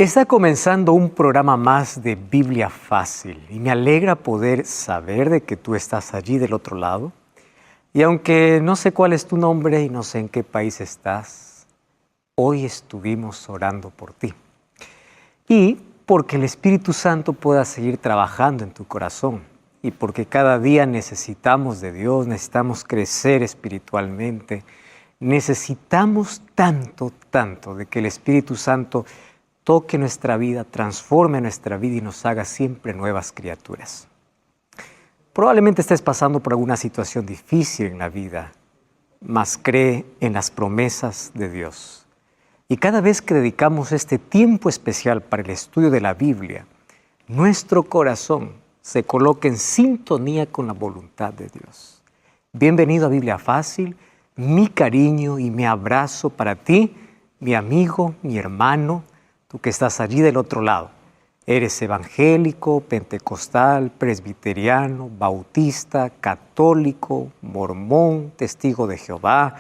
Está comenzando un programa más de Biblia Fácil y me alegra poder saber de que tú estás allí del otro lado. Y aunque no sé cuál es tu nombre y no sé en qué país estás, hoy estuvimos orando por ti. Y porque el Espíritu Santo pueda seguir trabajando en tu corazón y porque cada día necesitamos de Dios, necesitamos crecer espiritualmente, necesitamos tanto de que el Espíritu Santo toque nuestra vida, transforme nuestra vida y nos haga siempre nuevas criaturas. Probablemente estés pasando por alguna situación difícil en la vida, mas cree en las promesas de Dios. Y cada vez que dedicamos este tiempo especial para el estudio de la Biblia, nuestro corazón se coloca en sintonía con la voluntad de Dios. Bienvenido a Biblia Fácil, mi cariño y mi abrazo para ti, mi amigo, mi hermano, tú que estás allí del otro lado. Eres evangélico, pentecostal, presbiteriano, bautista, católico, mormón, testigo de Jehová,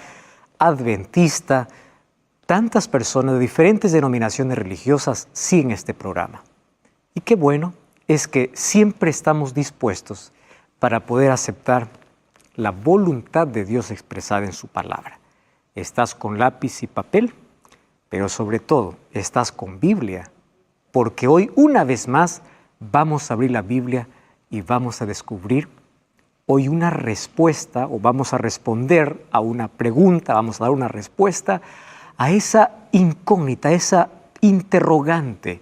adventista. Tantas personas de diferentes denominaciones religiosas siguen este programa. Y qué bueno es que siempre estamos dispuestos para poder aceptar la voluntad de Dios expresada en su palabra. ¿Estás con lápiz y papel? Pero sobre todo, estás con Biblia, porque hoy una vez más vamos a abrir la Biblia y vamos a descubrir hoy una respuesta, o vamos a responder a una pregunta, vamos a dar una respuesta a esa incógnita, a esa interrogante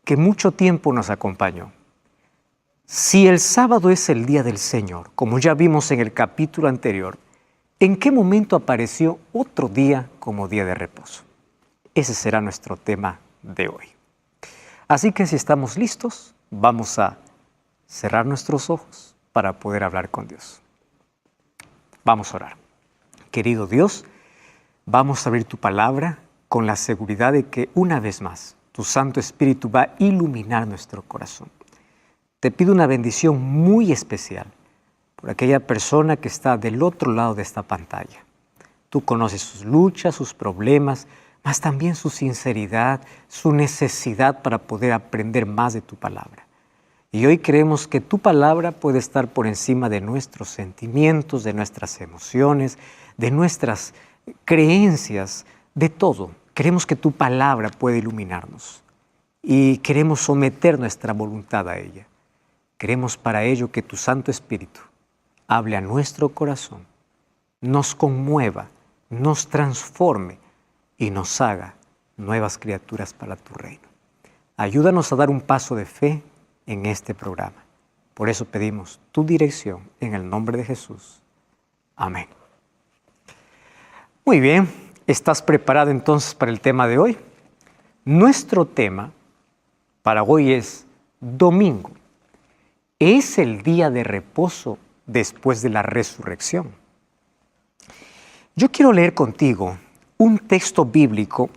que mucho tiempo nos acompañó. Si el sábado es el día del Señor, como ya vimos en el capítulo anterior, ¿en qué momento apareció otro día como día de reposo? Ese será nuestro tema de hoy. Así que si estamos listos, vamos a cerrar nuestros ojos para poder hablar con Dios. Vamos a orar. Querido Dios, vamos a abrir tu palabra con la seguridad de que una vez más tu Santo Espíritu va a iluminar nuestro corazón. Te pido una bendición muy especial por aquella persona que está del otro lado de esta pantalla. Tú conoces sus luchas, sus problemas, mas también su sinceridad, su necesidad para poder aprender más de tu palabra. Y hoy creemos que tu palabra puede estar por encima de nuestros sentimientos, de nuestras emociones, de nuestras creencias, de todo. Queremos que tu palabra pueda iluminarnos y queremos someter nuestra voluntad a ella. Queremos para ello que tu Santo Espíritu hable a nuestro corazón, nos conmueva, nos transforme y nos haga nuevas criaturas para tu reino. Ayúdanos a dar un paso de fe en este programa. Por eso pedimos tu dirección en el nombre de Jesús. Amén. Muy bien, ¿estás preparado entonces para el tema de hoy? Nuestro tema para hoy es domingo. ¿Es el día de reposo después de la resurrección? Yo quiero leer contigo un texto bíblico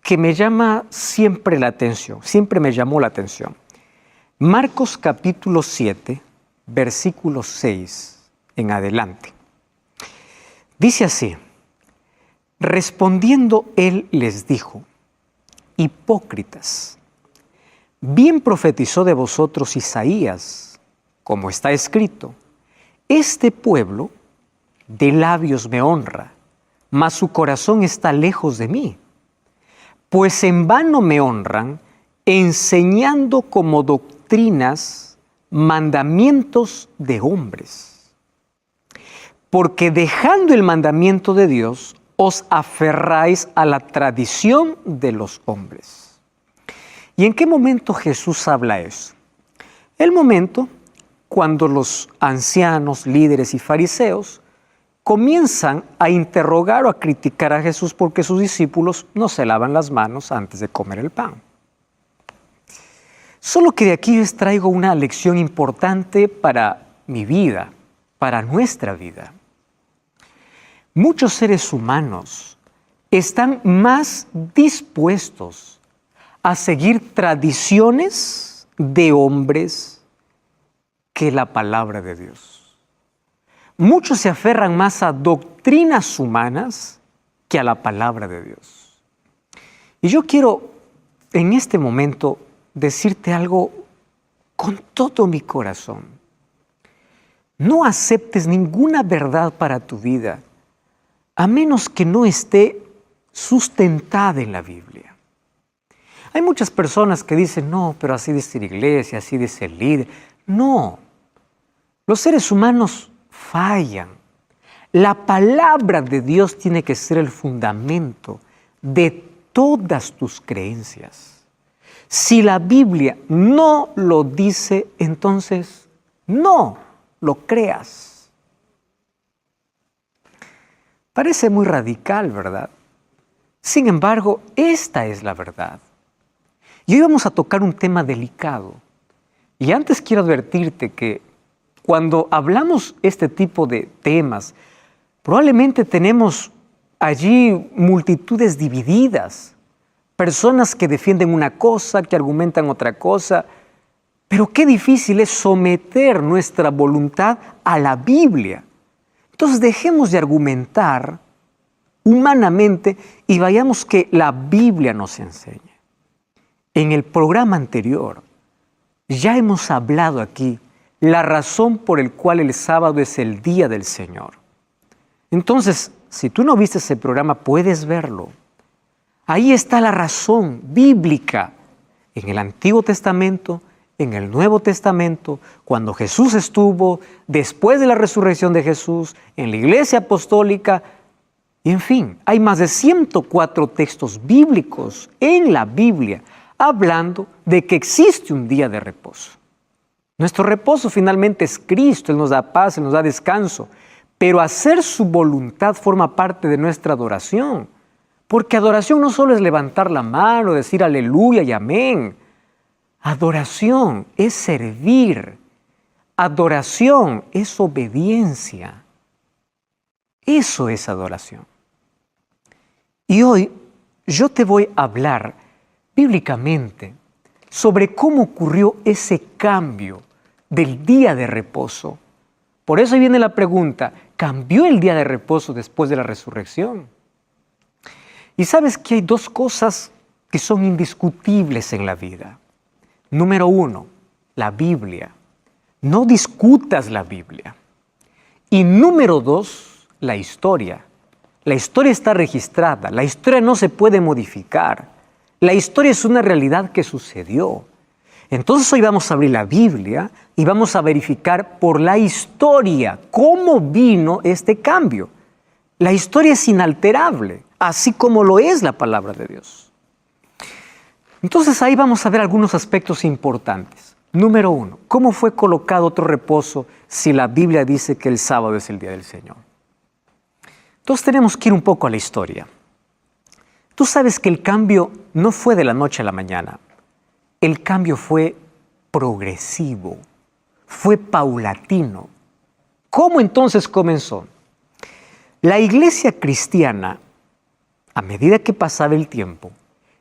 que me llama siempre la atención, siempre me llamó la atención. Marcos capítulo 7, versículo 6 en adelante. Dice así: respondiendo él les dijo: hipócritas, bien profetizó de vosotros Isaías, como está escrito: este pueblo de labios me honra, mas su corazón está lejos de mí. Pues en vano me honran, enseñando como doctrinas mandamientos de hombres. Porque dejando el mandamiento de Dios, os aferráis a la tradición de los hombres. ¿Y en qué momento Jesús habla eso? El momento cuando los ancianos, líderes y fariseos comienzan a interrogar o a criticar a Jesús porque sus discípulos no se lavan las manos antes de comer el pan. Solo que de aquí les traigo una lección importante para mi vida, para nuestra vida. Muchos seres humanos están más dispuestos a seguir tradiciones de hombres que la palabra de Dios. Muchos se aferran más a doctrinas humanas que a la palabra de Dios. Y yo quiero en este momento decirte algo con todo mi corazón. No aceptes ninguna verdad para tu vida, a menos que no esté sustentada en la Biblia. Hay muchas personas que dicen, no, pero así dice la iglesia, así dice el líder. No, los seres humanos fallan. La palabra de Dios tiene que ser el fundamento de todas tus creencias. Si la Biblia no lo dice, entonces no lo creas. Parece muy radical, ¿verdad? Sin embargo, esta es la verdad. Y hoy vamos a tocar un tema delicado. Y antes quiero advertirte que cuando hablamos este tipo de temas, probablemente tenemos allí multitudes divididas, personas que defienden una cosa, que argumentan otra cosa, pero qué difícil es someter nuestra voluntad a la Biblia. Entonces dejemos de argumentar humanamente y vayamos que la Biblia nos enseñe. En el programa anterior ya hemos hablado aquí la razón por la cual el sábado es el día del Señor. Entonces, si tú no viste ese programa, puedes verlo. Ahí está la razón bíblica en el Antiguo Testamento, en el Nuevo Testamento, cuando Jesús estuvo, después de la resurrección de Jesús, en la Iglesia Apostólica. Y en fin, hay más de 104 textos bíblicos en la Biblia hablando de que existe un día de reposo. Nuestro reposo finalmente es Cristo, Él nos da paz, Él nos da descanso, pero hacer su voluntad forma parte de nuestra adoración, porque adoración no solo es levantar la mano, decir aleluya y amén. Adoración es servir, adoración es obediencia. Eso es adoración. Y hoy yo te voy a hablar bíblicamente sobre cómo ocurrió ese cambio del día de reposo. Por eso viene la pregunta, ¿cambió el día de reposo después de la resurrección? Y sabes que hay dos cosas que son indiscutibles en la vida. Número uno, la Biblia. No discutas la Biblia. Y número dos, la historia. La historia está registrada, la historia no se puede modificar. La historia es una realidad que sucedió. Entonces hoy vamos a abrir la Biblia y vamos a verificar por la historia cómo vino este cambio. La historia es inalterable, así como lo es la palabra de Dios. Entonces ahí vamos a ver algunos aspectos importantes. Número uno, ¿cómo fue colocado otro reposo si la Biblia dice que el sábado es el día del Señor? Entonces tenemos que ir un poco a la historia. Tú sabes que el cambio no fue de la noche a la mañana. El cambio fue progresivo, fue paulatino. ¿Cómo entonces comenzó? La iglesia cristiana, a medida que pasaba el tiempo,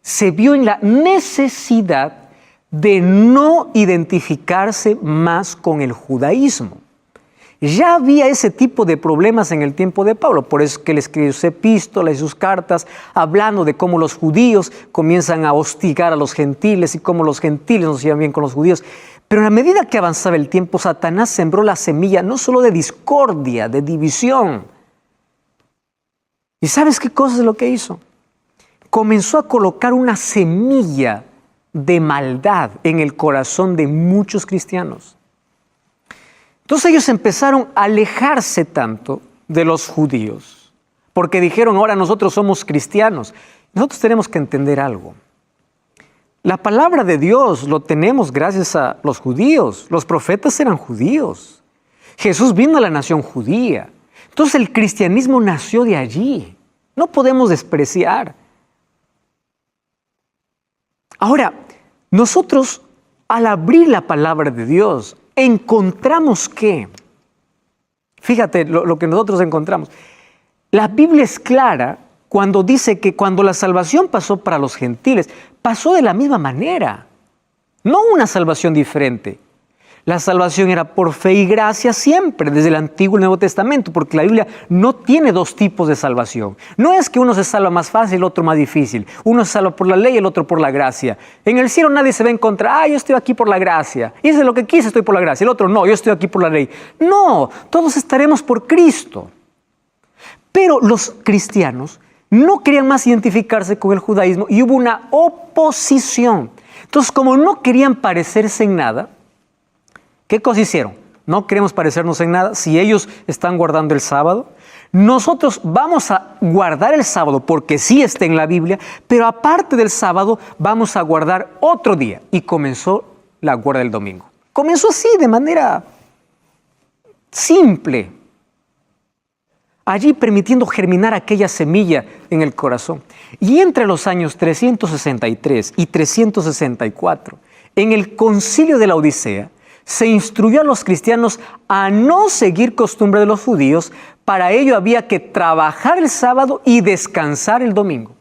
se vio en la necesidad de no identificarse más con el judaísmo. Ya había ese tipo de problemas en el tiempo de Pablo, por eso que él escribió sus epístolas y sus cartas, hablando de cómo los judíos comienzan a hostigar a los gentiles y cómo los gentiles no se llevan bien con los judíos. Pero a medida que avanzaba el tiempo, Satanás sembró la semilla no solo de discordia, de división. ¿Y sabes qué cosa es lo que hizo? Comenzó a colocar una semilla de maldad en el corazón de muchos cristianos. Entonces ellos empezaron a alejarse tanto de los judíos, porque dijeron, ahora nosotros somos cristianos. Nosotros tenemos que entender algo. La palabra de Dios lo tenemos gracias a los judíos. Los profetas eran judíos. Jesús vino a la nación judía. Entonces el cristianismo nació de allí. No podemos despreciar. Ahora, nosotros al abrir la palabra de Dios, encontramos que, fíjate lo que nosotros encontramos. La Biblia es clara cuando dice que cuando la salvación pasó para los gentiles, pasó de la misma manera. No una salvación diferente. La salvación era por fe y gracia siempre, desde el Antiguo y el Nuevo Testamento, porque la Biblia no tiene dos tipos de salvación. No es que uno se salva más fácil y el otro más difícil. Uno se salva por la ley y el otro por la gracia. En el cielo nadie se va a encontrar, yo estoy aquí por la gracia. Hice lo que quise, estoy por la gracia. El otro, no, yo estoy aquí por la ley. No, todos estaremos por Cristo. Pero los cristianos no querían más identificarse con el judaísmo y hubo una oposición. Entonces, como no querían parecerse en nada, ¿qué cosa hicieron? No queremos parecernos en nada. Si ellos están guardando el sábado, nosotros vamos a guardar el sábado porque sí está en la Biblia, pero aparte del sábado vamos a guardar otro día. Y comenzó la guarda del domingo. Comenzó así, de manera simple. Allí permitiendo germinar aquella semilla en el corazón. Y entre los años 363 y 364, en el concilio de la Odisea, se instruyó a los cristianos a no seguir costumbre de los judíos. Para ello había que trabajar el sábado y descansar el domingo.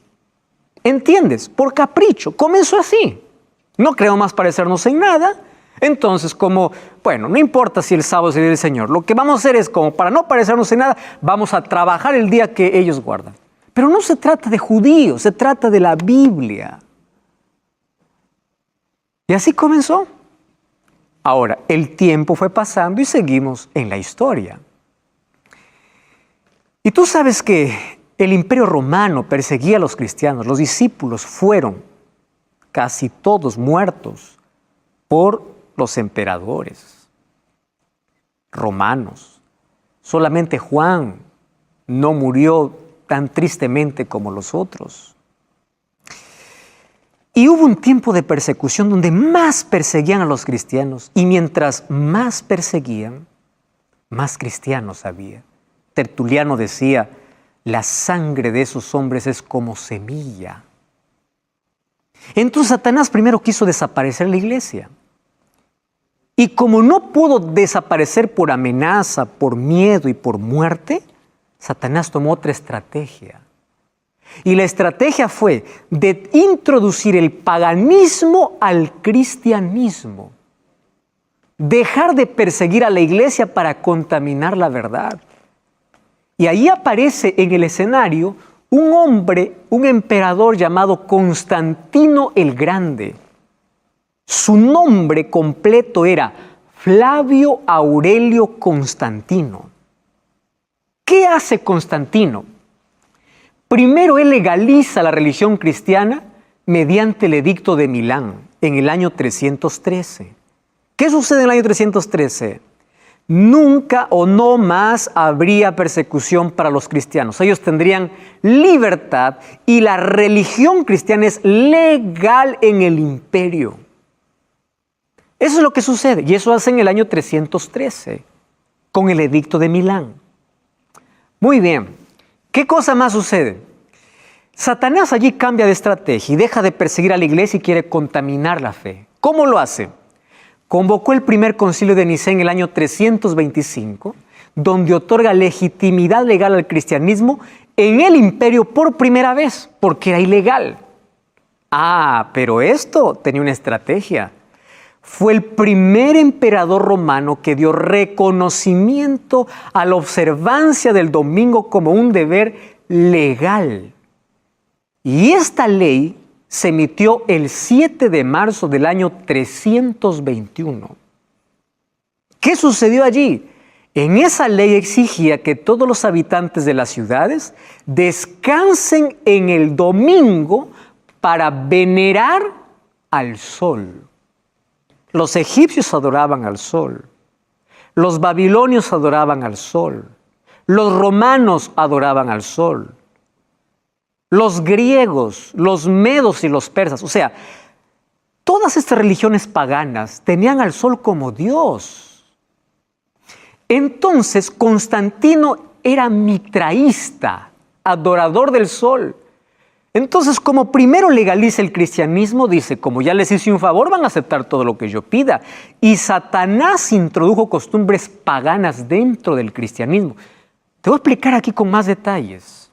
¿Entiendes? Por capricho. Comenzó así. No queremos más parecernos en nada. Entonces, no importa si el sábado es el día del Señor. Lo que vamos a hacer es, como para no parecernos en nada, vamos a trabajar el día que ellos guardan. Pero no se trata de judíos, se trata de la Biblia. Y así comenzó. Ahora, el tiempo fue pasando y seguimos en la historia. Y tú sabes que el Imperio Romano perseguía a los cristianos. Los discípulos fueron casi todos muertos por los emperadores romanos. Solamente Juan no murió tan tristemente como los otros. Y hubo un tiempo de persecución donde más perseguían a los cristianos. Y mientras más perseguían, más cristianos había. Tertuliano decía, la sangre de esos hombres es como semilla. Entonces Satanás primero quiso desaparecer la iglesia. Y como no pudo desaparecer por amenaza, por miedo y por muerte, Satanás tomó otra estrategia. Y la estrategia fue de introducir el paganismo al cristianismo. Dejar de perseguir a la iglesia para contaminar la verdad. Y ahí aparece en el escenario un hombre, un emperador llamado Constantino el Grande. Su nombre completo era Flavio Aurelio Constantino. ¿Qué hace Constantino? Primero, él legaliza la religión cristiana mediante el Edicto de Milán en el año 313. ¿Qué sucede en el año 313? Nunca o no más habría persecución para los cristianos. Ellos tendrían libertad y la religión cristiana es legal en el imperio. Eso es lo que sucede y eso hace en el año 313 con el Edicto de Milán. Muy bien. ¿Qué cosa más sucede? Satanás allí cambia de estrategia y deja de perseguir a la iglesia y quiere contaminar la fe. ¿Cómo lo hace? Convocó el primer concilio de Nicea en el año 325, donde otorga legitimidad legal al cristianismo en el imperio por primera vez, porque era ilegal. Pero esto tenía una estrategia. Fue el primer emperador romano que dio reconocimiento a la observancia del domingo como un deber legal. Y esta ley se emitió el 7 de marzo del año 321. ¿Qué sucedió allí? En esa ley exigía que todos los habitantes de las ciudades descansen en el domingo para venerar al sol. Los egipcios adoraban al sol, los babilonios adoraban al sol, los romanos adoraban al sol, los griegos, los medos y los persas, o sea, todas estas religiones paganas tenían al sol como Dios. Entonces Constantino era mitraísta, adorador del sol. Entonces, como primero legaliza el cristianismo, dice, como ya les hice un favor, van a aceptar todo lo que yo pida. Y Satanás introdujo costumbres paganas dentro del cristianismo. Te voy a explicar aquí con más detalles.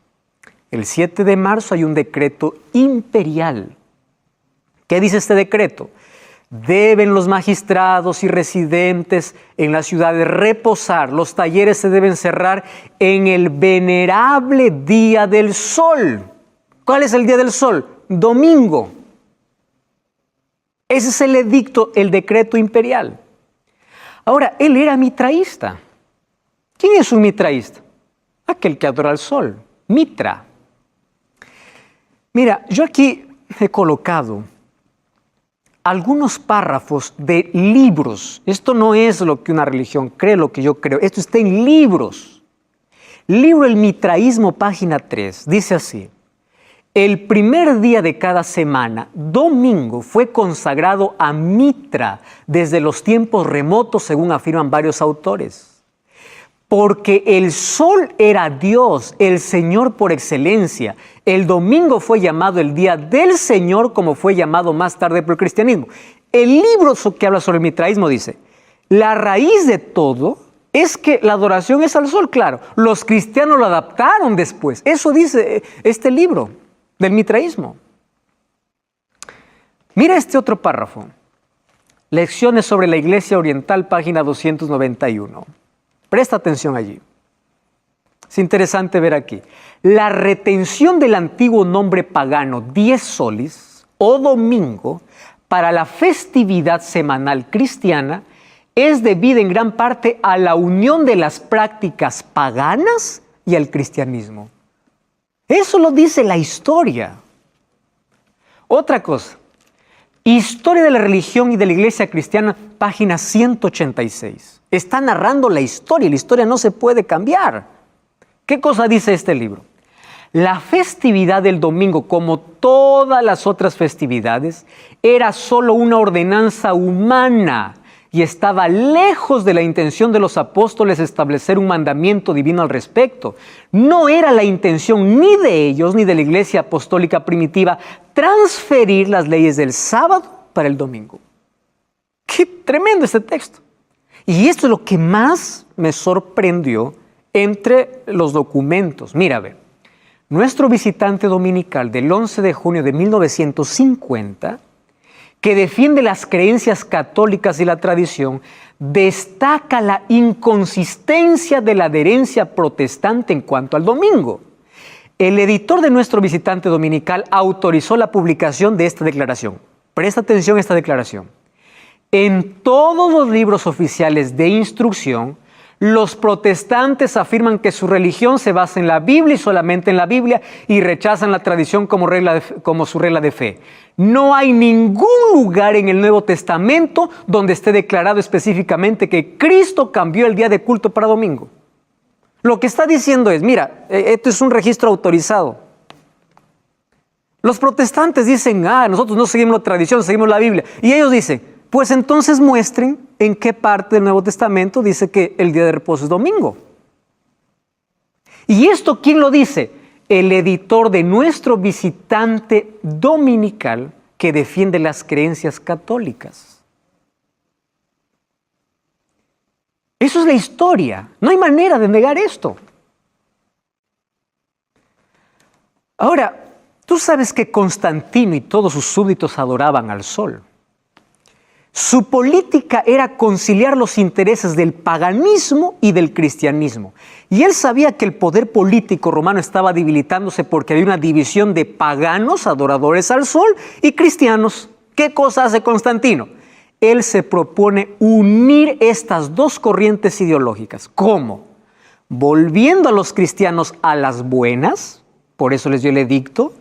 El 7 de marzo hay un decreto imperial. ¿Qué dice este decreto? Deben los magistrados y residentes en las ciudades reposar. Los talleres se deben cerrar en el venerable día del sol. ¿Cuál es el día del sol? Domingo. Ese es el edicto, el decreto imperial. Ahora, él era mitraísta. ¿Quién es un mitraísta? Aquel que adora al sol. Mitra. Mira, yo aquí he colocado algunos párrafos de libros. Esto no es lo que una religión cree, lo que yo creo. Esto está en libros. Libro El Mitraísmo, página 3. Dice así: el primer día de cada semana, domingo, fue consagrado a Mitra desde los tiempos remotos, según afirman varios autores. Porque el sol era Dios, el Señor por excelencia. El domingo fue llamado el día del Señor, como fue llamado más tarde por el cristianismo. El libro que habla sobre el mitraísmo dice: la raíz de todo es que la adoración es al sol. Claro, los cristianos lo adaptaron después. Eso dice este libro del mitraísmo. Mira este otro párrafo. Lecciones sobre la Iglesia Oriental, página 291. Presta atención allí. Es interesante ver aquí. La retención del antiguo nombre pagano 10 solis o domingo para la festividad semanal cristiana es debida en gran parte a la unión de las prácticas paganas y al cristianismo. Eso lo dice la historia. Otra cosa. Historia de la religión y de la iglesia cristiana, página 186. Está narrando la historia y la historia no se puede cambiar. ¿Qué cosa dice este libro? La festividad del domingo, como todas las otras festividades, era solo una ordenanza humana y estaba lejos de la intención de los apóstoles establecer un mandamiento divino al respecto. No era la intención ni de ellos ni de la iglesia apostólica primitiva transferir las leyes del sábado para el domingo. ¡Qué tremendo este texto! Y esto es lo que más me sorprendió entre los documentos. Mira, ve, nuestro visitante dominical del 11 de junio de 1950, que defiende las creencias católicas y la tradición, destaca la inconsistencia de la adherencia protestante en cuanto al domingo. El editor de nuestro visitante dominical autorizó la publicación de esta declaración. Presta atención a esta declaración. En todos los libros oficiales de instrucción, los protestantes afirman que su religión se basa en la Biblia y solamente en la Biblia y rechazan la tradición como su regla de fe. No hay ningún lugar en el Nuevo Testamento donde esté declarado específicamente que Cristo cambió el día de culto para domingo. Lo que está diciendo es, mira, esto es un registro autorizado. Los protestantes dicen, nosotros no seguimos la tradición, seguimos la Biblia. Y ellos dicen, pues entonces muestren en qué parte del Nuevo Testamento dice que el día de reposo es domingo. ¿Y esto quién lo dice? El editor de nuestro visitante dominical que defiende las creencias católicas. Eso es la historia. No hay manera de negar esto. Ahora, tú sabes que Constantino y todos sus súbditos adoraban al sol. Su política era conciliar los intereses del paganismo y del cristianismo. Y él sabía que el poder político romano estaba debilitándose porque había una división de paganos, adoradores al sol, y cristianos. ¿Qué cosa hace Constantino? Él se propone unir estas dos corrientes ideológicas. ¿Cómo? Volviendo a los cristianos a las buenas, por eso les dio el edicto,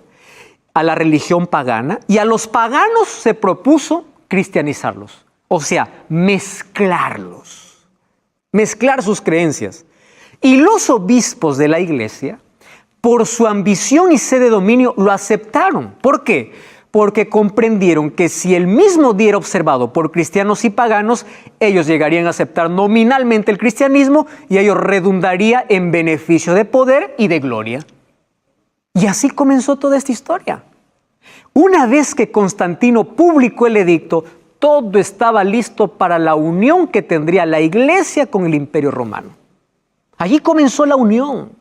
a la religión pagana, y a los paganos se propuso cristianizarlos, o sea, mezclarlos, mezclar sus creencias. Y los obispos de la iglesia, por su ambición y sed de dominio, lo aceptaron. ¿Por qué? Porque comprendieron que si el mismo día era observado por cristianos y paganos, ellos llegarían a aceptar nominalmente el cristianismo y ello redundaría en beneficio de poder y de gloria. Y así comenzó toda esta historia. Una vez que Constantino publicó el edicto, todo estaba listo para la unión que tendría la iglesia con el Imperio Romano. Allí comenzó la unión.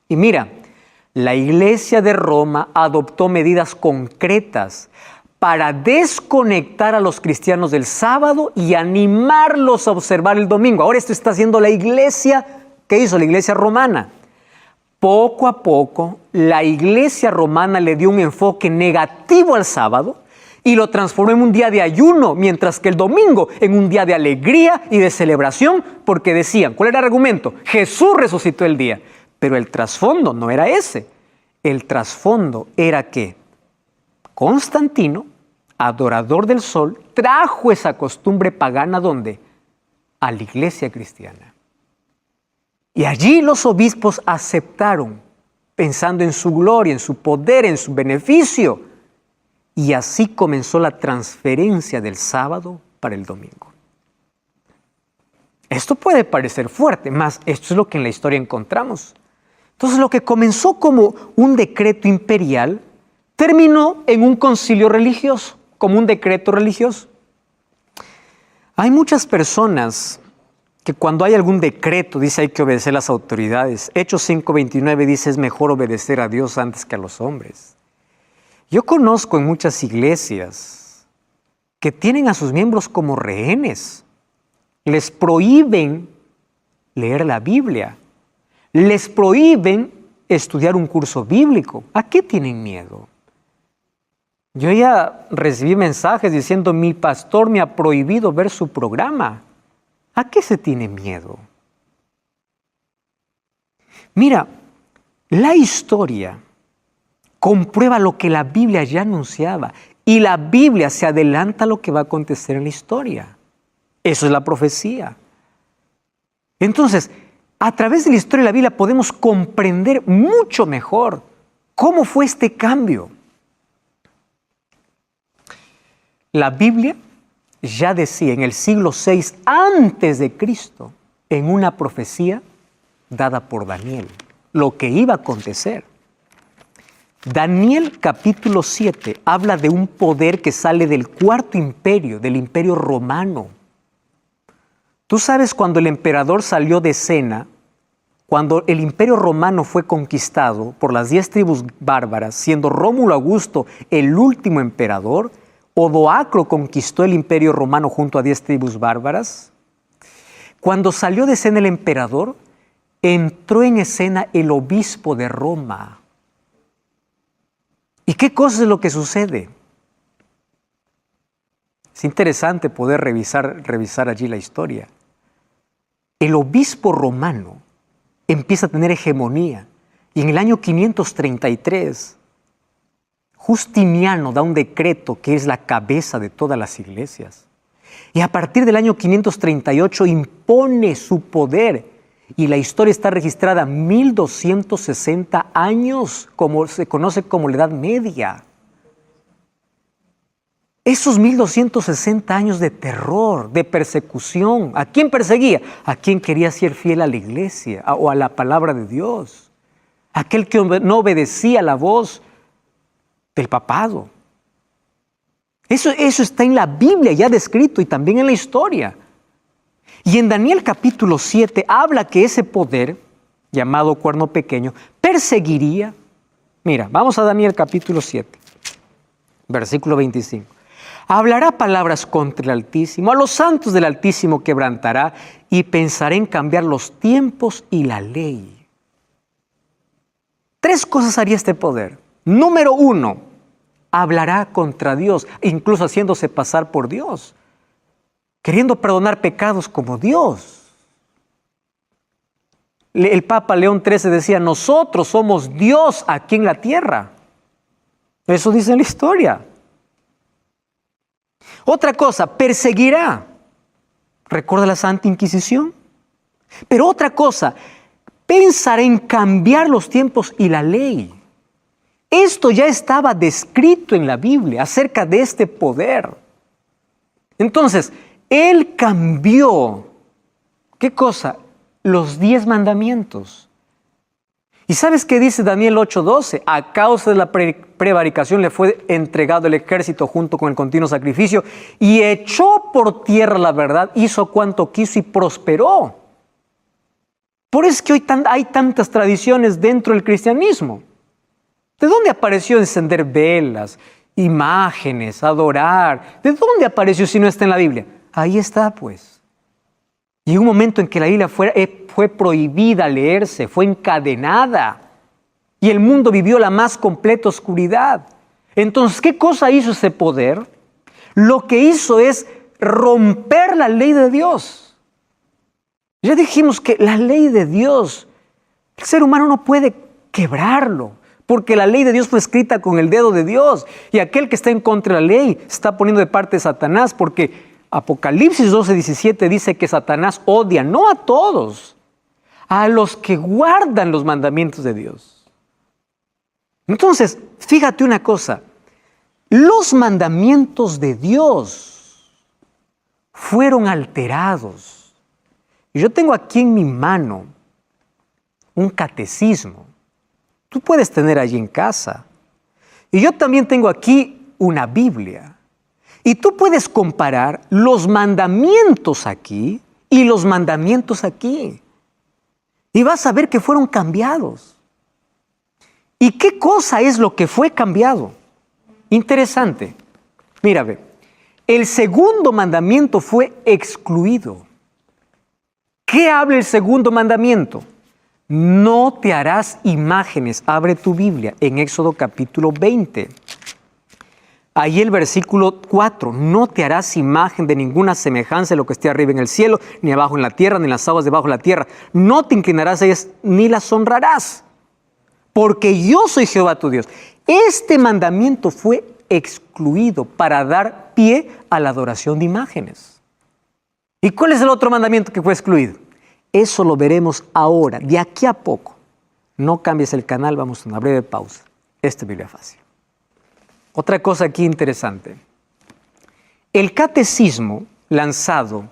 Y mira, la iglesia de Roma adoptó medidas concretas para desconectar a los cristianos del sábado y animarlos a observar el domingo. Ahora esto está haciendo la iglesia. ¿Qué hizo la iglesia romana? Poco a poco, la iglesia romana le dio un enfoque negativo al sábado y lo transformó en un día de ayuno, mientras que el domingo en un día de alegría y de celebración, porque decían, ¿cuál era el argumento? Jesús resucitó el día. Pero el trasfondo no era ese. El trasfondo era que Constantino, adorador del sol, trajo esa costumbre pagana ¿dónde? A la iglesia cristiana. Y allí los obispos aceptaron, pensando en su gloria, en su poder, en su beneficio. Y así comenzó la transferencia del sábado para el domingo. Esto puede parecer fuerte, mas esto es lo que en la historia encontramos. Entonces, lo que comenzó como un decreto imperial terminó en un concilio religioso, como un decreto religioso. Hay muchas personas que cuando hay algún decreto dice hay que obedecer a las autoridades. Hechos 5:29 dice es mejor obedecer a Dios antes que a los hombres. Yo conozco en muchas iglesias que tienen a sus miembros como rehenes. Les prohíben leer la Biblia. Les prohíben estudiar un curso bíblico. ¿A qué tienen miedo? Yo ya recibí mensajes diciendo mi pastor me ha prohibido ver su programa. ¿A qué se tiene miedo? Mira, la historia comprueba lo que la Biblia ya anunciaba y la Biblia se adelanta a lo que va a acontecer en la historia. Eso es la profecía. Entonces, a través de la historia de la Biblia podemos comprender mucho mejor cómo fue este cambio. La Biblia ya decía en el siglo VI antes de Cristo, en una profecía dada por Daniel, lo que iba a acontecer. Daniel capítulo 7 habla de un poder que sale del cuarto imperio, del imperio romano. Tú sabes, cuando el emperador salió de escena, cuando el imperio romano fue conquistado por las 10 tribus bárbaras, siendo Rómulo Augusto el último emperador, Odoacro conquistó el imperio romano junto a 10 tribus bárbaras. Cuando salió de escena el emperador, entró en escena el obispo de Roma. ¿Y qué cosa es lo que sucede? Es interesante poder revisar allí la historia. El obispo romano empieza a tener hegemonía y en el año 533 Justiniano da un decreto que es la cabeza de todas las iglesias. Y a partir del año 538 impone su poder y la historia está registrada 1260 años, como se conoce como la Edad Media. Esos 1260 años de terror, de persecución. ¿A quién perseguía? A quien quería ser fiel a la iglesia o a la palabra de Dios. Aquel que no obedecía la voz del papado. Eso está en la Biblia ya descrito y también en la historia. Y en Daniel capítulo 7 habla que ese poder, llamado cuerno pequeño, perseguiría. Mira, vamos a Daniel capítulo 7, versículo 25. Hablará palabras contra el Altísimo, a los santos del Altísimo quebrantará y pensará en cambiar los tiempos y la ley. 3 cosas haría este poder. Número 1, hablará contra Dios, incluso haciéndose pasar por Dios, queriendo perdonar pecados como Dios. El Papa León XIII decía, nosotros somos Dios aquí en la tierra. Eso dice la historia. Otra cosa, perseguirá. ¿Recuerda la Santa Inquisición? Pero otra cosa, pensará en cambiar los tiempos y la ley. Esto ya estaba descrito en la Biblia acerca de este poder. Entonces, él cambió, ¿qué cosa? Los 10 mandamientos. ¿Y sabes qué dice Daniel 8:12? A causa de la prevaricación le fue entregado el ejército junto con el continuo sacrificio y echó por tierra la verdad, hizo cuanto quiso y prosperó. Por eso es que hoy hay tantas tradiciones dentro del cristianismo. ¿De dónde apareció encender velas imágenes, adorar. ¿De dónde apareció si no está en la Biblia? Ahí está, pues. Y un momento en que la Biblia fue prohibida leerse, fue encadenada. Y el mundo vivió la más completa oscuridad. Entonces, ¿qué cosa hizo ese poder? Lo que hizo es romper la ley de Dios. Ya dijimos que la ley de Dios, el ser humano no puede quebrarlo, porque la ley de Dios fue escrita con el dedo de Dios. Y aquel que está en contra de la ley se está poniendo de parte de Satanás, porque Apocalipsis 12:17 dice que Satanás odia, no a todos, a los que guardan los mandamientos de Dios. Entonces, fíjate una cosa, los mandamientos de Dios fueron alterados. Y yo tengo aquí en mi mano un catecismo. Tú puedes tener allí en casa. Y yo también tengo aquí una Biblia. Y tú puedes comparar los mandamientos aquí y los mandamientos aquí. Y vas a ver que fueron cambiados. ¿Y qué cosa es lo que fue cambiado? Interesante. Mira, ve. El segundo mandamiento fue excluido. ¿Qué habla el segundo mandamiento? No te harás imágenes. Abre tu Biblia en Éxodo capítulo 20. Ahí el versículo 4. No te harás imagen de ninguna semejanza de lo que esté arriba en el cielo, ni abajo en la tierra, ni en las aguas debajo de la tierra. No te inclinarás a ellas, ni las honrarás. Porque yo soy Jehová tu Dios. Este mandamiento fue excluido para dar pie a la adoración de imágenes. ¿Y cuál es el otro mandamiento que fue excluido? Eso lo veremos ahora, de aquí a poco. No cambies el canal, vamos a una breve pausa. Esto es Biblia Fácil. Otra cosa aquí interesante. El catecismo lanzado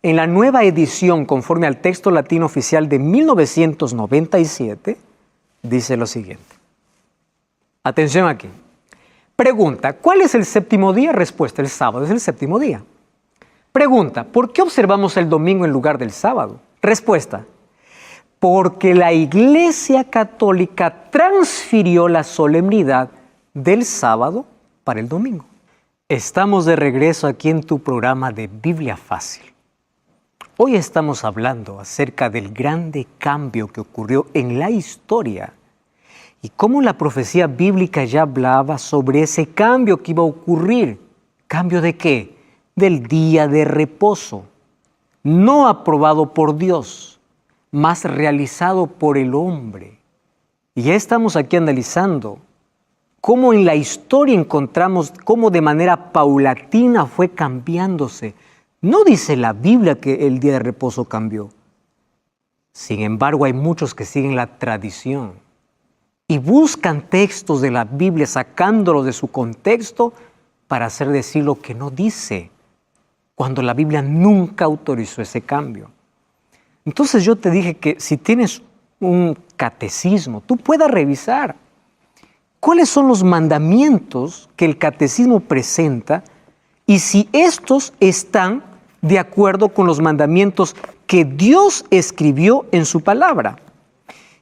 en la nueva edición conforme al texto latino oficial de 1997 dice lo siguiente. Atención aquí. Pregunta, ¿cuál es el séptimo día? Respuesta, el sábado es el séptimo día. Pregunta, ¿por qué observamos el domingo en lugar del sábado? Respuesta, porque la Iglesia Católica transfirió la solemnidad del sábado para el domingo. Estamos de regreso aquí en tu programa de Biblia Fácil. Hoy estamos hablando acerca del grande cambio que ocurrió en la historia y cómo la profecía bíblica ya hablaba sobre ese cambio que iba a ocurrir. ¿Cambio de qué? Del día de reposo, no aprobado por Dios, mas realizado por el hombre. Y ya estamos aquí analizando cómo en la historia encontramos cómo de manera paulatina fue cambiándose. No dice la Biblia que el día de reposo cambió. Sin embargo, hay muchos que siguen la tradición y buscan textos de la Biblia sacándolos de su contexto para hacer decir lo que no dice, cuando la Biblia nunca autorizó ese cambio. Entonces yo te dije que si tienes un catecismo, tú puedas revisar cuáles son los mandamientos que el catecismo presenta y si estos están de acuerdo con los mandamientos que Dios escribió en su palabra.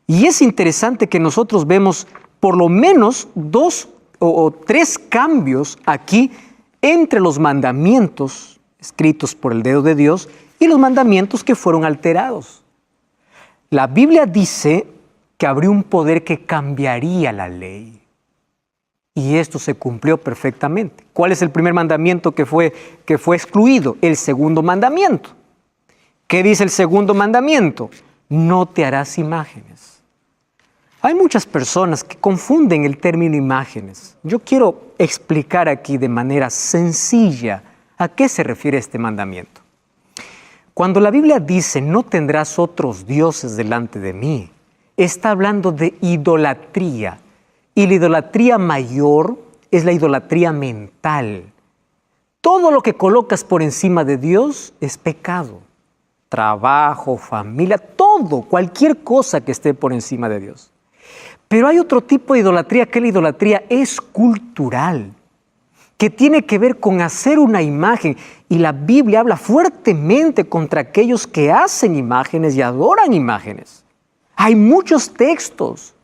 Y es interesante que nosotros vemos por lo menos 2 o 3 cambios aquí entre los mandamientos escritos por el dedo de Dios y los mandamientos que fueron alterados. La Biblia dice que habría un poder que cambiaría la ley. Y esto se cumplió perfectamente. ¿Cuál es el primer mandamiento que fue excluido? El segundo mandamiento. ¿Qué dice el segundo mandamiento? No te harás imágenes. Hay muchas personas que confunden el término imágenes. Yo quiero explicar aquí de manera sencilla a qué se refiere este mandamiento. Cuando la Biblia dice no tendrás otros dioses delante de mí, está hablando de idolatría. Y la idolatría mayor es la idolatría mental. Todo lo que colocas por encima de Dios es pecado. Trabajo, familia, todo, cualquier cosa que esté por encima de Dios. Pero hay otro tipo de idolatría, que es la idolatría escultural, que tiene que ver con hacer una imagen. Y la Biblia habla fuertemente contra aquellos que hacen imágenes y adoran imágenes. Hay muchos textos.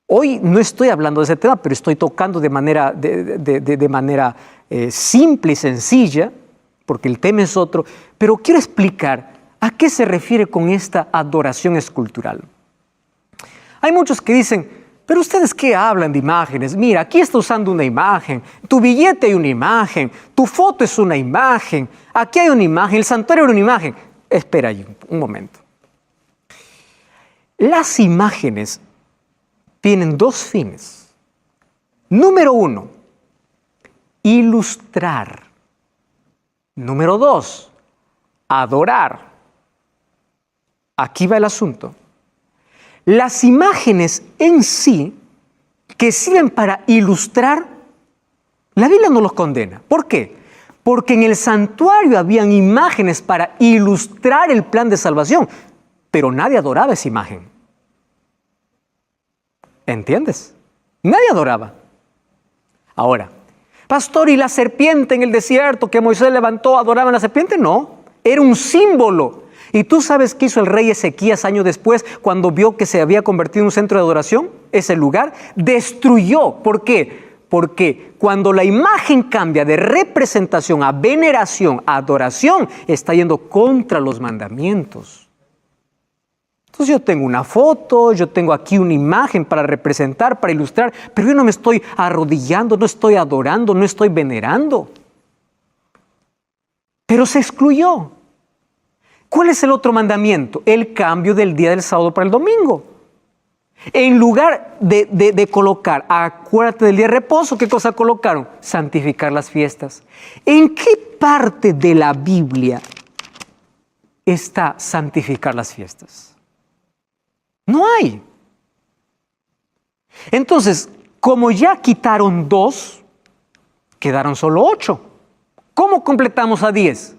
Hoy no estoy hablando de ese tema, pero estoy tocando de manera, simple y sencilla, porque el tema es otro, pero quiero explicar a qué se refiere con esta adoración escultural. Hay muchos que dicen, pero ustedes ¿qué hablan de imágenes? Mira, aquí está usando una imagen, tu billete hay una imagen, tu foto es una imagen, aquí hay una imagen, el santuario era una imagen. Espera ahí un momento. Las imágenes tienen dos fines. Número 1, ilustrar. Número 2, adorar. Aquí va el asunto. Las imágenes en sí, que sirven para ilustrar, la Biblia no los condena. ¿Por qué? Porque en el santuario habían imágenes para ilustrar el plan de salvación, pero nadie adoraba esa imagen. ¿Entiendes? Nadie adoraba. Ahora, pastor, ¿y la serpiente en el desierto que Moisés levantó, adoraban la serpiente? No, era un símbolo. ¿Y tú sabes qué hizo el rey Ezequías años después cuando vio que se había convertido en un centro de adoración? Ese lugar destruyó. ¿Por qué? Porque cuando la imagen cambia de representación a veneración, a adoración, está yendo contra los mandamientos. Entonces yo tengo una foto, yo tengo aquí una imagen para representar, para ilustrar, pero yo no me estoy arrodillando, no estoy adorando, no estoy venerando. Pero se excluyó. ¿Cuál es el otro mandamiento? El cambio del día del sábado para el domingo. En lugar de colocar, acuérdate del día de reposo, ¿qué cosa colocaron? Santificar las fiestas. ¿En qué parte de la Biblia está santificar las fiestas? No hay. Entonces, como ya quitaron 2, quedaron solo 8. ¿Cómo completamos a 10?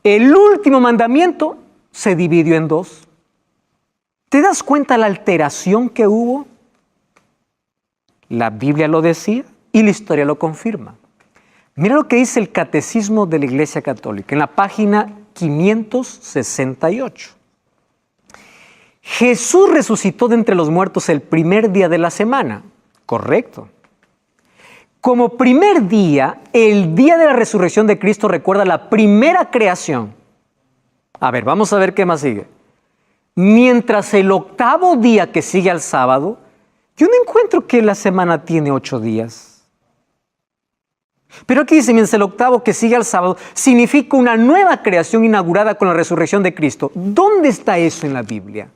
El último mandamiento se dividió en 2. ¿Te das cuenta la alteración que hubo? La Biblia lo decía y la historia lo confirma. Mira lo que dice el Catecismo de la Iglesia Católica en la página 568. Jesús resucitó de entre los muertos el primer día de la semana. Correcto. Como primer día, el día de la resurrección de Cristo recuerda la primera creación. A ver, vamos a ver qué más sigue. Mientras el octavo día que sigue al sábado, yo no encuentro que la semana tiene 8 días. Pero aquí dice, mientras el octavo que sigue al sábado, significa una nueva creación inaugurada con la resurrección de Cristo. ¿Dónde está eso en la Biblia?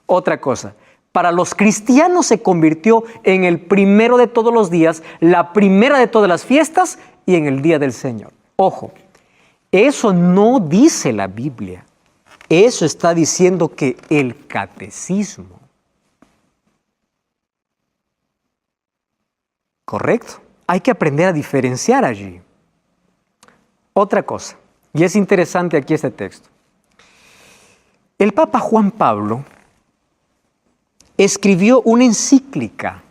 Otra cosa. Para los cristianos se convirtió en el primero de todos los días, la primera de todas las fiestas y en el día del Señor. Ojo, eso no dice la Biblia. Eso está diciendo que el catecismo. Correcto. Hay que aprender a diferenciar allí. Otra cosa, y es interesante aquí este texto. El Papa Juan Pablo escribió una encíclica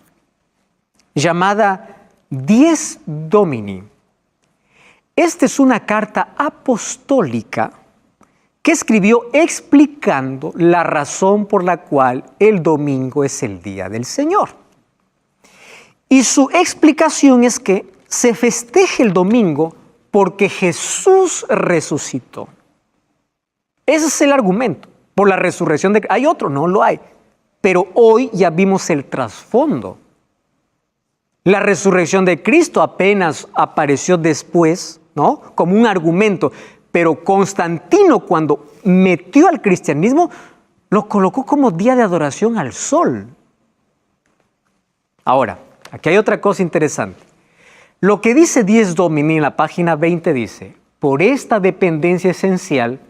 llamada Dies Domini. Esta es una carta apostólica que escribió explicando la razón por la cual el domingo es el día del Señor. Y su explicación es que se festeje el domingo porque Jesús resucitó. Ese es el argumento, por la resurrección de... ¿Hay otro? No lo hay. Pero hoy ya vimos el trasfondo. La resurrección de Cristo apenas apareció después, ¿no? Como un argumento. Pero Constantino, cuando metió al cristianismo, lo colocó como día de adoración al sol. Ahora, aquí hay otra cosa interesante. Lo que dice Dies Domini en la página 20 dice, por esta dependencia esencial,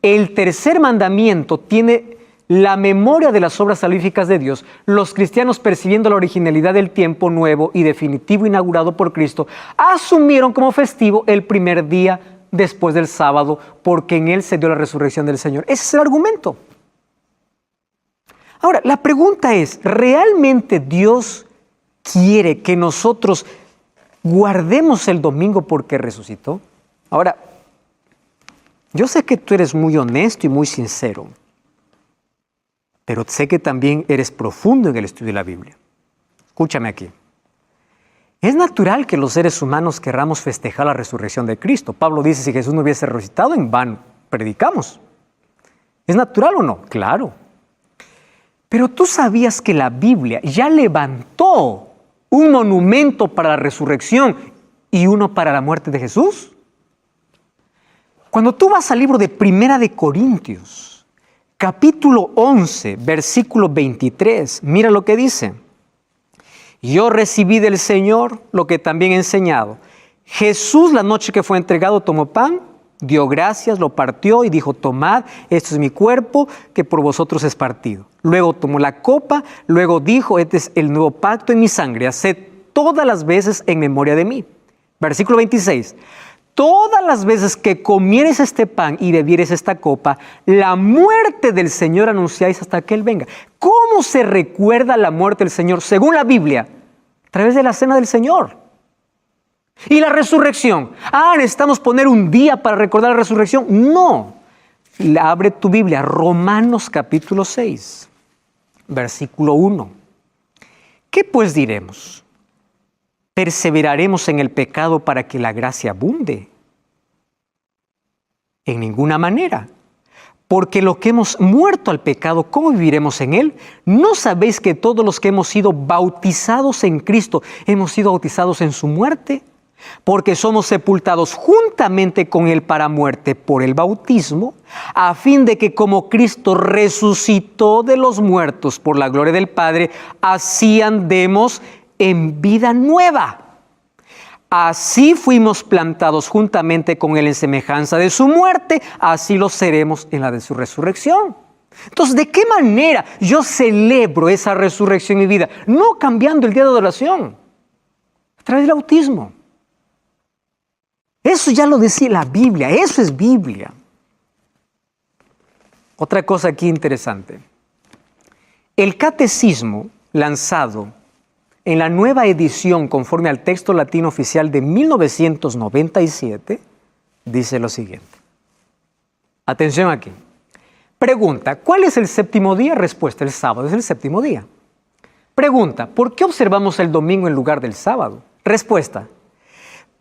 el tercer mandamiento tiene la memoria de las obras salvíficas de Dios. Los cristianos, percibiendo la originalidad del tiempo nuevo y definitivo inaugurado por Cristo, asumieron como festivo el primer día después del sábado, porque en él se dio la resurrección del Señor. Ese es el argumento. Ahora, la pregunta es, ¿realmente Dios quiere que nosotros guardemos el domingo porque resucitó? Ahora, yo sé que tú eres muy honesto y muy sincero. pero sé que también eres profundo en el estudio de la Biblia. Escúchame aquí. Es natural que los seres humanos querramos festejar la resurrección de Cristo. Pablo dice, si Jesús no hubiese resucitado, en vano predicamos. ¿Es natural o no? Claro. Pero tú sabías que la Biblia ya levantó un monumento para la resurrección y uno para la muerte de Jesús. Cuando tú vas al libro de Primera de Corintios, capítulo 11, versículo 23, mira lo que dice. Yo recibí del Señor lo que también he enseñado. Jesús, la noche que fue entregado, tomó pan, dio gracias, lo partió y dijo, tomad, esto es mi cuerpo que por vosotros es partido. Luego tomó la copa, luego dijo, este es el nuevo pacto en mi sangre, haced todas las veces en memoria de mí. Versículo 26. Todas las veces que comieres este pan y bebieres esta copa, la muerte del Señor anunciáis hasta que Él venga. ¿Cómo se recuerda la muerte del Señor según la Biblia? A través de la cena del Señor. ¿Y la resurrección? ¿Necesitamos poner un día para recordar la resurrección? No. Abre tu Biblia, Romanos capítulo 6, versículo 1. ¿Qué pues diremos? ¿Perseveraremos en el pecado para que la gracia abunde? En ninguna manera. Porque lo que hemos muerto al pecado, ¿cómo viviremos en él? ¿No sabéis que todos los que hemos sido bautizados en Cristo, hemos sido bautizados en su muerte? Porque somos sepultados juntamente con Él para muerte por el bautismo, a fin de que como Cristo resucitó de los muertos por la gloria del Padre, así andemos en vida nueva. Así fuimos plantados juntamente con Él en semejanza de su muerte, así lo seremos en la de su resurrección. Entonces, ¿de qué manera yo celebro esa resurrección en mi vida? No cambiando el día de adoración, a través del bautismo. Eso ya lo decía la Biblia, eso es Biblia. Otra cosa aquí interesante. El catecismo lanzado en la nueva edición conforme al texto latino oficial de 1997 dice lo siguiente. Atención aquí. Pregunta, ¿cuál es el séptimo día? Respuesta, el sábado es el séptimo día. Pregunta, ¿por qué observamos el domingo en lugar del sábado? Respuesta,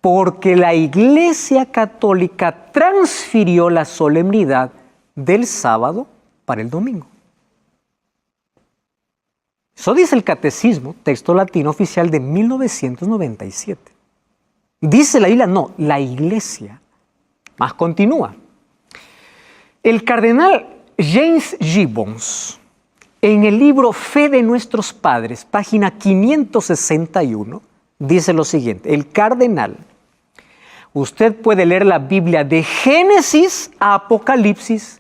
porque la Iglesia Católica transfirió la solemnidad del sábado para el domingo. Eso dice el Catecismo, texto latino oficial de 1997. Dice la Biblia, no, la Iglesia. Más continúa. El cardenal James Gibbons, en el libro Fe de Nuestros Padres, página 561, dice lo siguiente, el cardenal, usted puede leer la Biblia de Génesis a Apocalipsis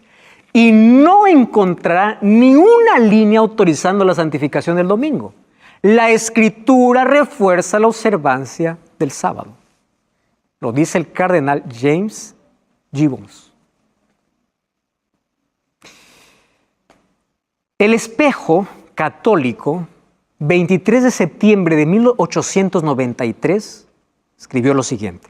y no encontrará ni una línea autorizando la santificación del domingo. La Escritura refuerza la observancia del sábado. Lo dice el cardenal James Gibbons. El Espejo Católico, 23 de septiembre de 1893, escribió lo siguiente.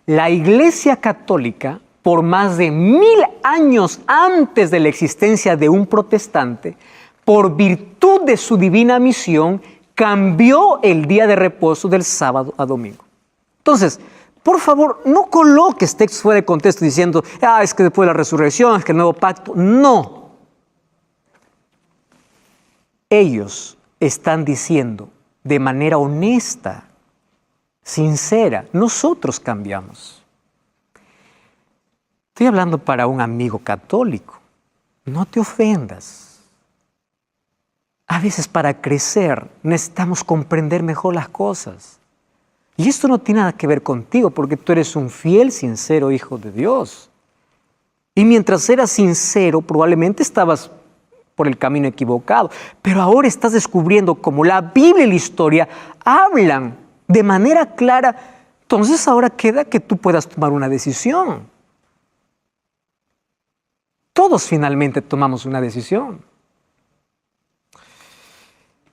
La Iglesia Católica, por más de 1000 años antes de la existencia de un protestante, por virtud de su divina misión, cambió el día de reposo del sábado a domingo. Entonces, por favor, no coloques textos fuera de contexto diciendo, es que después de la resurrección, es que el nuevo pacto. No. Ellos están diciendo de manera honesta, sincera, nosotros cambiamos. Estoy hablando para un amigo católico. No te ofendas. A veces para crecer necesitamos comprender mejor las cosas. Y esto no tiene nada que ver contigo porque tú eres un fiel, sincero hijo de Dios. Y mientras eras sincero, probablemente estabas por el camino equivocado. Pero ahora estás descubriendo cómo la Biblia y la historia hablan de manera clara. Entonces ahora queda que tú puedas tomar una decisión. Todos finalmente tomamos una decisión.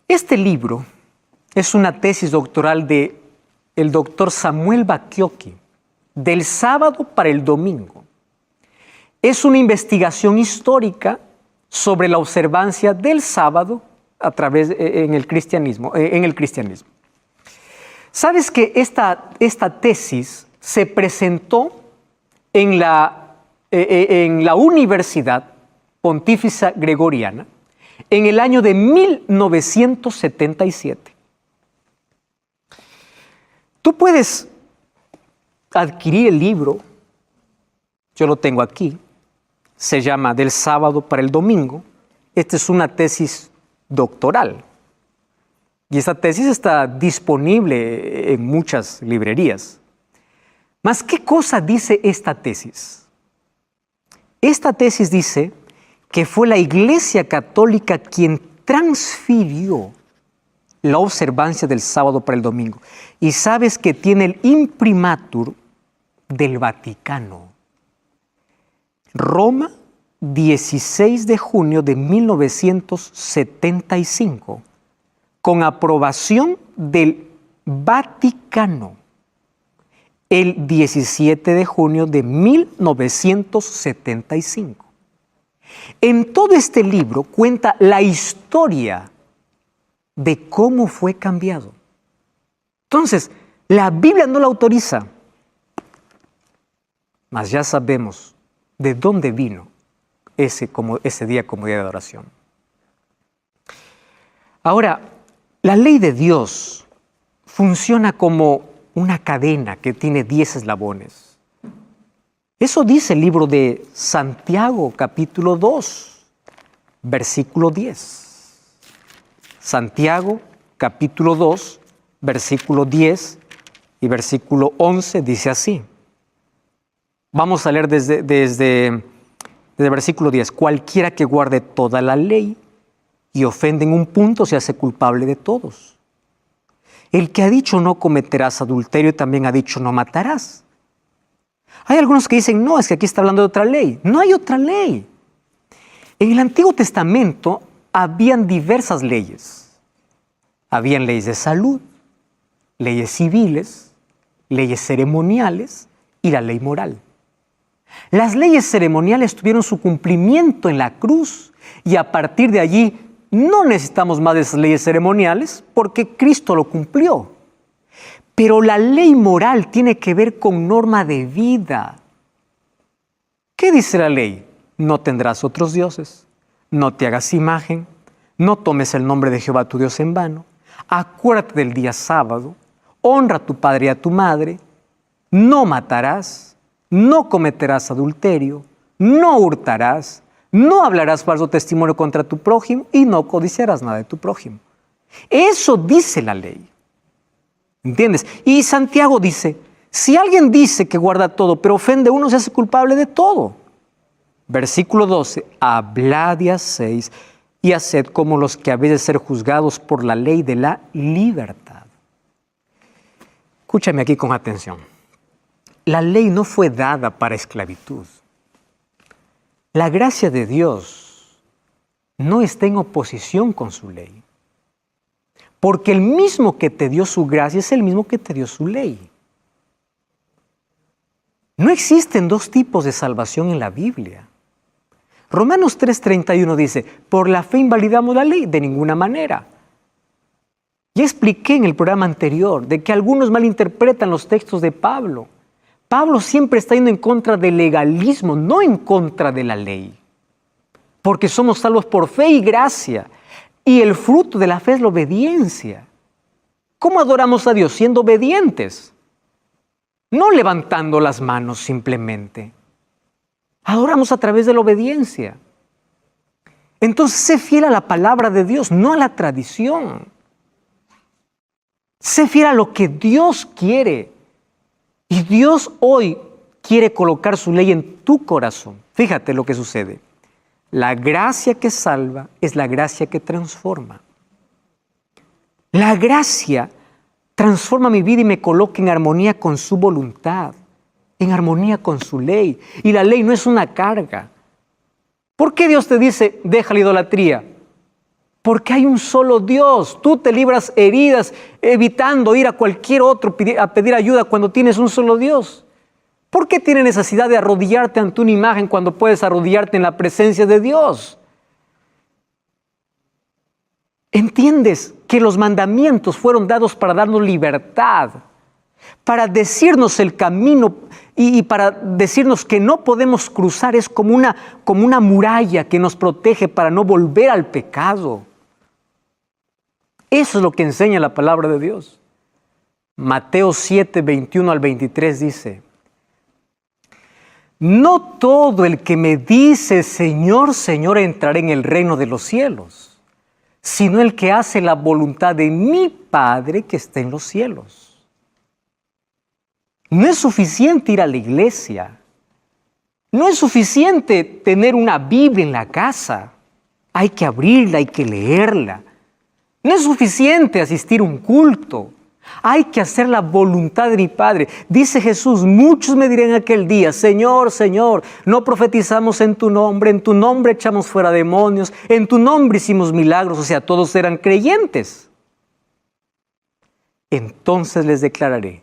Este libro es una tesis doctoral de el doctor Samuel Bacchiocchi, del sábado para el domingo. Es una investigación histórica sobre la observancia del sábado en el cristianismo. ¿Sabes que esta tesis se presentó en la Universidad Pontificia Gregoriana en el año de 1977? Tú puedes adquirir el libro, yo lo tengo aquí, se llama Del sábado para el domingo. Esta es una tesis doctoral. Y esta tesis está disponible en muchas librerías. Mas, ¿qué cosa dice esta tesis? Esta tesis dice que fue la Iglesia Católica quien transfirió la observancia del sábado para el domingo. Y sabes que tiene el imprimatur del Vaticano. Roma, 16 de junio de 1975, con aprobación del Vaticano, el 17 de junio de 1975. En todo este libro cuenta la historia de cómo fue cambiado. Entonces, la Biblia no la autoriza, mas ya sabemos de dónde vino ese día como día de adoración. Ahora, la ley de Dios funciona como una cadena que tiene 10 eslabones. Eso dice el libro de Santiago, capítulo 2, versículo 10. Santiago, capítulo 2, versículo 10 y versículo 11 dice así. Vamos a leer desde el versículo 10. Cualquiera que guarde toda la ley y ofende en un punto se hace culpable de todos. El que ha dicho no cometerás adulterio también ha dicho no matarás. Hay algunos que dicen, no, es que aquí está hablando de otra ley. No hay otra ley. En el Antiguo Testamento habían diversas leyes. Habían leyes de salud, leyes civiles, leyes ceremoniales y la ley moral. Las leyes ceremoniales tuvieron su cumplimiento en la cruz y a partir de allí no necesitamos más de esas leyes ceremoniales porque Cristo lo cumplió. Pero la ley moral tiene que ver con norma de vida. ¿Qué dice la ley? No tendrás otros dioses, no te hagas imagen, no tomes el nombre de Jehová tu Dios en vano, acuérdate del día sábado, honra a tu padre y a tu madre, no matarás, no cometerás adulterio, no hurtarás, no hablarás falso testimonio contra tu prójimo y no codiciarás nada de tu prójimo. Eso dice la ley. ¿Entiendes? Y Santiago dice, si alguien dice que guarda todo, pero ofende a uno, se hace culpable de todo. Versículo 12, hablad y hacéis y haced como los que habéis de ser juzgados por la ley de la libertad. Escúchame aquí con atención. La ley no fue dada para esclavitud. La gracia de Dios no está en oposición con su ley. Porque el mismo que te dio su gracia es el mismo que te dio su ley. No existen dos tipos de salvación en la Biblia. Romanos 3:31 dice, por la fe invalidamos la ley, de ninguna manera. Ya expliqué en el programa anterior de que algunos malinterpretan los textos de Pablo. Pablo siempre está yendo en contra del legalismo, no en contra de la ley. Porque somos salvos por fe y gracia. Y el fruto de la fe es la obediencia. ¿Cómo adoramos a Dios? Siendo obedientes. No levantando las manos simplemente. Adoramos a través de la obediencia. Entonces, sé fiel a la palabra de Dios, no a la tradición. Sé fiel a lo que Dios quiere. Y Dios hoy quiere colocar su ley en tu corazón. Fíjate lo que sucede. La gracia que salva es la gracia que transforma. La gracia transforma mi vida y me coloca en armonía con su voluntad, en armonía con su ley. Y la ley no es una carga. ¿Por qué Dios te dice, deja la idolatría? Porque hay un solo Dios. Tú te libras heridas evitando ir a cualquier otro a pedir ayuda cuando tienes un solo Dios. ¿Por qué tienes necesidad de arrodillarte ante una imagen cuando puedes arrodillarte en la presencia de Dios? ¿Entiendes que los mandamientos fueron dados para darnos libertad, para decirnos el camino y para decirnos que no podemos cruzar? Es como una muralla que nos protege para no volver al pecado. Eso es lo que enseña la palabra de Dios. Mateo 7, 21 al 23 dice: no todo el que me dice Señor, Señor entrará en el reino de los cielos, sino el que hace la voluntad de mi Padre que está en los cielos. No es suficiente ir a la iglesia. No es suficiente tener una Biblia en la casa. Hay que abrirla, hay que leerla. No es suficiente asistir a un culto. Hay que hacer la voluntad de mi Padre. Dice Jesús: muchos me dirán en aquel día, Señor, Señor, no profetizamos en tu nombre echamos fuera demonios, en tu nombre hicimos milagros. O sea, todos eran creyentes. Entonces les declararé: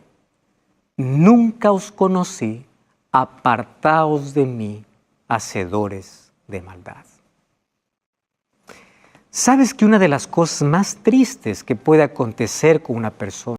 nunca os conocí, apartaos de mí, hacedores de maldad. ¿Sabes que una de las cosas más tristes que puede acontecer con una persona